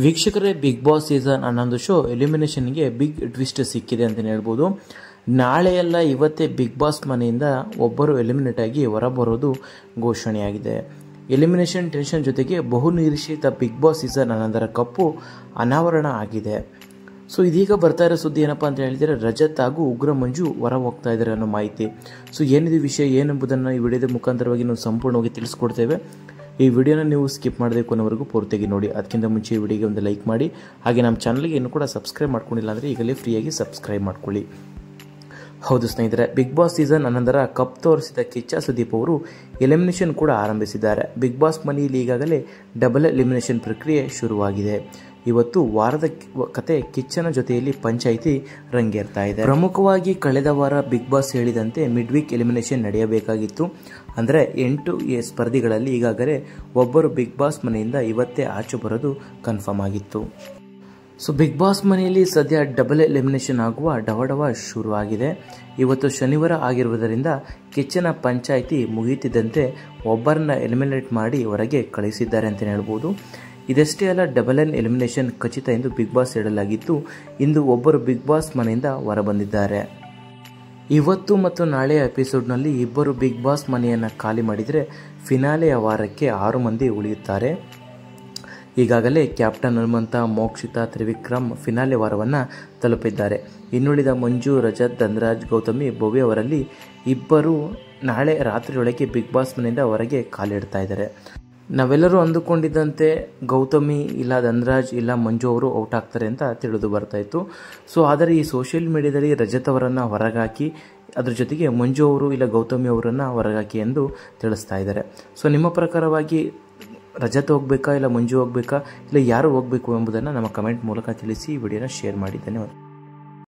ವೀಕ್ಷಕರೇ, Bigg Boss season 11 show ಎಲಿಮಿನೇಷನ್ಗೆ big twist ಸಿಕ್ಕಿದೆ ಅಂತಲೇ ಹೇಳ್ಬೋದು. ನಾಳೆಯಲ್ಲ ಇವತ್ತೇ ಬಿಗ್ ಬಾಸ್ ಮನೆಯಿಂದ ಒಬ್ಬರು ಎಲಿಮಿನೇಟ್ ಆಗಿ ಹೊರಬರೋದು ಘೋಷಣೆಯಾಗಿದೆ. ಎಲಿಮಿನೇಷನ್ ಟೆನ್ಷನ್ ಜೊತೆಗೆ ಬಹು ನಿರೀಕ್ಷಿತ ಬಿಗ್ ಬಾಸ್ ಸೀಸನ್ 11 ಕಪ್ಪು ಅನಾವರಣ ಆಗಿದೆ. ಸೊ ಇದೀಗ ಬರ್ತಾ ಇರೋ ಸುದ್ದಿ ಏನಪ್ಪ ಅಂತ ಹೇಳಿದರೆ, ರಜತ್ ಹಾಗೂ ಉಗ್ರ ಮಂಜು ಹೊರ ಹೋಗ್ತಾ ಇದ್ದಾರೆ ಅನ್ನೋ ಮಾಹಿತಿ. ಸೊ ಏನಿದೆ ವಿಷಯ ಏನೆಂಬುದನ್ನು ಈ ವಿಡಿಯೋದ ಮುಖಾಂತರವಾಗಿ ನಾವು ಸಂಪೂರ್ಣವಾಗಿ ತಿಳಿಸ್ಕೊಡ್ತೇವೆ. ಈ ವಿಡಿಯೋನ ನೀವು ಸ್ಕಿಪ್ ಮಾಡಬೇಕು ಅನ್ನೋವರೆಗೂ ಪೂರ್ತಿಯಾಗಿ ನೋಡಿ. ಅದಕ್ಕಿಂತ ಮುಂಚೆ ಈ ವಿಡಿಯೋಗೆ ಒಂದು ಲೈಕ್ ಮಾಡಿ, ಹಾಗೆ ನಮ್ಮ ಚಾನಲ್ಗೆ ಇನ್ನೂ ಕೂಡ ಸಬ್ಸ್ಕ್ರೈಬ್ ಮಾಡ್ಕೊಂಡಿಲ್ಲ ಅಂದರೆ ಈಗಲೇ ಫ್ರೀಯಾಗಿ ಸಬ್ಸ್ಕ್ರೈಬ್ ಮಾಡ್ಕೊಳ್ಳಿ. ಹೌದು ಸ್ನೇಹಿತರೆ, ಬಿಗ್ ಬಾಸ್ ಸೀಸನ್ 11 ಕಪ್ ತೋರಿಸಿದ ಕಿಚ್ಚ ಸುದೀಪ್ ಅವರು ಎಲಿಮಿನೇಷನ್ ಕೂಡ ಆರಂಭಿಸಿದ್ದಾರೆ. ಬಿಗ್ ಬಾಸ್ ಮನೆಯಲ್ಲಿ ಈಗಾಗಲೇ ಡಬಲ್ ಎಲಿಮಿನೇಷನ್ ಪ್ರಕ್ರಿಯೆ ಶುರುವಾಗಿದೆ. ಇವತ್ತು ವಾರದ ಕತೆ ಕಿಚ್ಚನ ಜೊತೆಯಲ್ಲಿ ಪಂಚಾಯಿತಿ ರಂಗೇರ್ತಾ ಇದೆ. ಪ್ರಮುಖವಾಗಿ ಕಳೆದ ವಾರ ಬಿಗ್ ಬಾಸ್ ಹೇಳಿದಂತೆ ಮಿಡ್ ವೀಕ್ ಎಲಿಮಿನೇಷನ್ ನಡೆಯಬೇಕಾಗಿತ್ತು. ಅಂದರೆ 8 ಸ್ಪರ್ಧಿಗಳಲ್ಲಿ ಈಗಾಗಲೇ ಒಬ್ಬರು ಬಿಗ್ ಬಾಸ್ ಮನೆಯಿಂದ ಇವತ್ತೇ ಆಚೆ ಬರೋದು ಕನ್ಫರ್ಮ್ ಆಗಿತ್ತು. ಸೊ ಬಿಗ್ ಬಾಸ್ ಮನೆಯಲ್ಲಿ ಸದ್ಯ ಡಬಲ್ ಎಲಿಮಿನೇಷನ್ ಆಗುವ ಡವಡವ ಶುರುವಾಗಿದೆ. ಇವತ್ತು ಶನಿವಾರ ಆಗಿರುವುದರಿಂದ ಕಿಚ್ಚನ ಪಂಚಾಯಿತಿ ಮುಗಿಯುತ್ತಿದ್ದಂತೆ ಒಬ್ಬರನ್ನ ಎಲಿಮಿನೇಟ್ ಮಾಡಿ ಹೊರಗೆ ಕಳಿಸಿದ್ದಾರೆ ಅಂತಲೇ ಹೇಳ್ಬೋದು. ಇದಷ್ಟೇ ಅಲ್ಲ, ಡಬಲ್ ಎಲಿಮಿನೇಷನ್ ಖಚಿತ ಎಂದು ಬಿಗ್ ಬಾಸ್ ಹೇಳಲಾಗಿದ್ದು, ಇಂದು ಒಬ್ಬರು ಬಿಗ್ ಬಾಸ್ ಮನೆಯಿಂದ ಹೊರಬಂದಿದ್ದಾರೆ. ಇವತ್ತು ಮತ್ತು ನಾಳೆಯ ಎಪಿಸೋಡ್ನಲ್ಲಿ ಇಬ್ಬರು ಬಿಗ್ ಬಾಸ್ ಮನೆಯನ್ನು ಖಾಲಿ ಮಾಡಿದರೆ ಫಿನಾಲೆಯ ವಾರಕ್ಕೆ 6 ಮಂದಿ ಉಳಿಯುತ್ತಾರೆ. ಈಗಾಗಲೇ ಕ್ಯಾಪ್ಟನ್ ಹನುಮಂತ, ಮೋಕ್ಷಿತಾ, ತ್ರಿವಿಕ್ರಮ್ ಫಿನಾಲೆ ವಾರವನ್ನು ತಲುಪಿದ್ದಾರೆ. ಇನ್ನುಳಿದ ಮಂಜು, ರಜತ್, ಧನರಾಜ್, ಗೌತಮಿ, ಭವ್ಯ ಅವರಲ್ಲಿ ಇಬ್ಬರು ನಾಳೆ ರಾತ್ರಿಯೊಳಗೆ ಬಿಗ್ ಬಾಸ್ ಮನೆಯಿಂದ ಹೊರಗೆ ಕಾಲಿಡ್ತಾ ಇದ್ದಾರೆ. ನಾವೆಲ್ಲರೂ ಅಂದುಕೊಂಡಿದ್ದಂತೆ ಗೌತಮಿ ಇಲ್ಲ ಧನರಾಜ್ ಇಲ್ಲ ಮಂಜು ಅವರು ಔಟ್ ಆಗ್ತಾರೆ ಅಂತ ತಿಳಿದು ಬರ್ತಾ ಇತ್ತು. ಸೊ ಆದರೆ ಈ ಸೋಷಿಯಲ್ ಮೀಡಿಯಾದಲ್ಲಿ ರಜತ್ ಅವರನ್ನು ಹೊರಗಾಕಿ, ಅದ್ರ ಜೊತೆಗೆ ಮಂಜು ಅವರು ಇಲ್ಲ ಗೌತಮಿ ಅವರನ್ನು ಹೊರಗಾಕಿ ಎಂದು ತಿಳಿಸ್ತಾ ಇದ್ದಾರೆ. ಸೊ ನಿಮ್ಮ ಪ್ರಕಾರವಾಗಿ ರಜತ್ ಹೋಗಬೇಕಾ ಇಲ್ಲ ಮಂಜು ಹೋಗಬೇಕಾ ಇಲ್ಲ ಯಾರು ಹೋಗಬೇಕು ಎಂಬುದನ್ನು ನಮ್ಮ ಕಮೆಂಟ್ ಮೂಲಕ ತಿಳಿಸಿ ವಿಡಿಯೋನ ಶೇರ್ ಮಾಡಿ. ಧನ್ಯವಾದ.